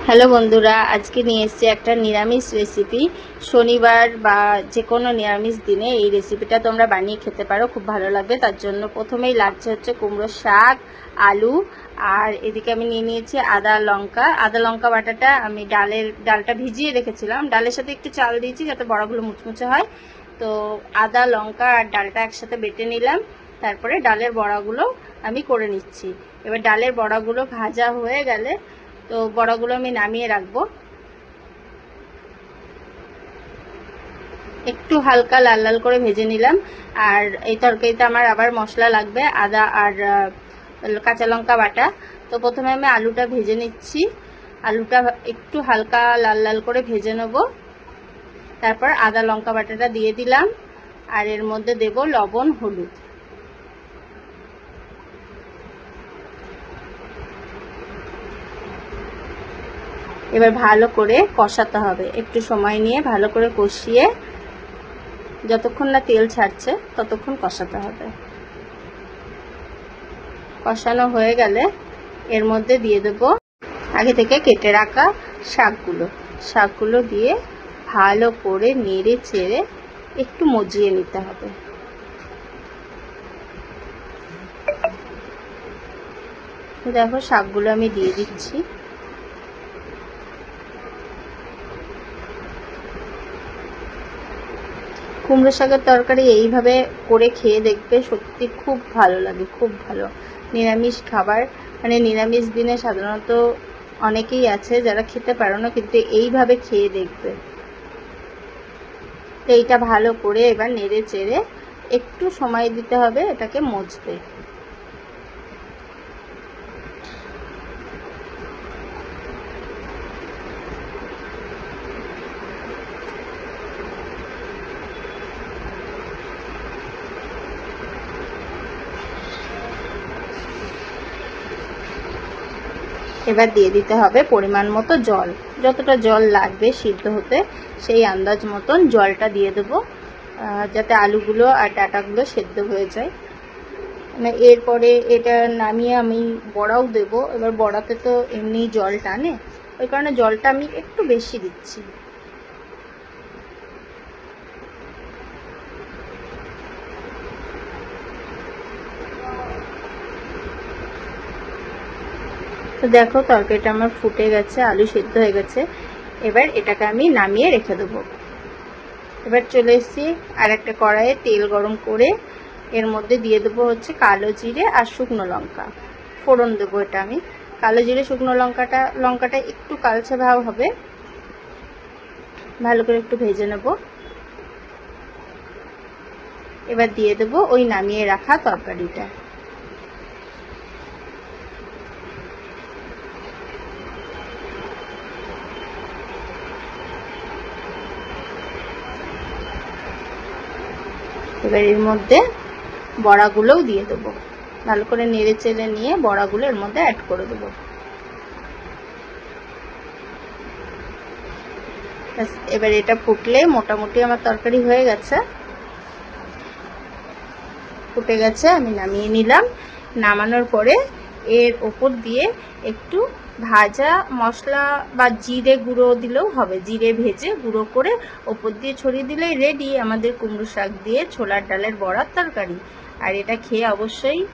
Hello বন্ধুরা, আজকে নিয়ে এসেছি একটা নিরামিষ রেসিপি। শনিবার বা যে কোনো নিরামিষ দিনে এই রেসিপিটা তোমরা বানিয়ে খেতে পারো, খুব ভালো লাগবে। তার জন্য প্রথমেই লাগছে হচ্ছে কুমড়োর শাক, আলু, আর এদিকে আমি নিয়ে নিয়েছি আদা লঙ্কা বাটাটা আমি ডালটা ভিজিয়ে রেখেছিলাম, ডালের সাথে একটু চাল দিয়েছি যাতে বড়াগুলো মুচমুচে হয়। তো আদা লঙ্কা আর ডালটা একসাথে বেটে নিলাম, তারপরে ডালের বড়াগুলো আমি করে নিচ্ছি। এবার ডালের বড়াগুলো ভাজা হয়ে গেলে তো বড়াগুলো আমি নামিয়ে রাখবো। একটু হালকা লাল লাল করে ভেজে নিলাম। আর এই তরকারিতে আমার আবার মশলা লাগবে, আদা আর কাঁচা লঙ্কা বাটা। তো প্রথমে আমি আলুটা ভেজে নিচ্ছি, আলুটা একটু হালকা লাল লাল করে ভেজে নেব। তারপর আদা লঙ্কা বাটাটা দিয়ে দিলাম, আর এর মধ্যে দেব লবণ হলুদ। এবার ভালো করে কষাতে হবে, একটু সময় নিয়ে ভালো করে কষিয়ে যতক্ষণ না তেল ছাড়ছে ততক্ষণ কষাতে হবে। কষানো হয়ে গেলে এর মধ্যে দিয়ে দেব আগে থেকে কেটে রাখা শাকগুলো দিয়ে ভালো করে নেড়ে চেড়ে একটু মজিয়ে নিতে হবে। দেখো শাকগুলো আমি দিয়ে দিচ্ছি। কুমড়ো শাকের তরকারি এইভাবে করে খেয়ে দেখবে, সত্যি খুব ভালো লাগে, খুব ভালো। নিরামিষ খাবার, মানে নিরামিষ দিনে সাধারণত অনেকেই আছে যারা খেতে পারো না, কিন্তু এইভাবে খেয়ে দেখবে। এইটা ভালো করে এবার নেড়ে চেড়ে একটু সময় দিতে হবে এটাকে মজতে। এবার দিয়ে দিতে হবে পরিমাণ মতো জল, যতটা জল লাগবে সিদ্ধ হতে সেই আন্দাজ মতন জলটা দিয়ে দেবো, যাতে আলুগুলো আর ডাঁটাগুলো সেদ্ধ হয়ে যায়। মানে এরপরে এটা নামিয়ে আমি বড়াও দেব। এবার বড়াতে তো এমনি জল টানে, ওই কারণে জলটা আমি একটু বেশি দিচ্ছি। তো দেখো তরকারিটা আমার ফুটে গেছে, আলু সেদ্ধ হয়ে গেছে। এবার এটাকে আমি নামিয়ে রেখে দেবো। এবার চলে এসেছি আর একটা কড়াইয়ে তেল গরম করে এর মধ্যে দিয়ে দেবো হচ্ছে কালো জিরে আর শুকনো লঙ্কা ফোড়ন দেবো। এটা আমি কালো জিরে শুকনো লঙ্কাটা একটু কালচে ভাব হবে, ভালো করে একটু ভেজে নেব। এবার দিয়ে দেবো ওই নামিয়ে রাখা তরকারিটা। এবার এর মধ্যে বড়াগুলোও দিয়ে দেবো, ভালো করে নেড়ে চেড়ে নিয়ে বড়াগুলো এর মধ্যে অ্যাড করে দেবো। এবার এটা ফুটলে মোটামুটি আমার তরকারি হয়ে গেছে, ফুটে গেছে, আমি নামিয়ে নিলাম। নামানোর পরে এর ওপর দিয়ে একটু ভাজা মশলা বা জিরে গুঁড়ো দিলেও হবে, জিরে ভেজে গুঁড়ো করে ওপর দিয়ে ছড়িয়ে দিলেই রেডি আমাদের কুমড়ো শাক দিয়ে ছোলার ডালের বড়ার তরকারি। আর এটা খেয়ে অবশ্যই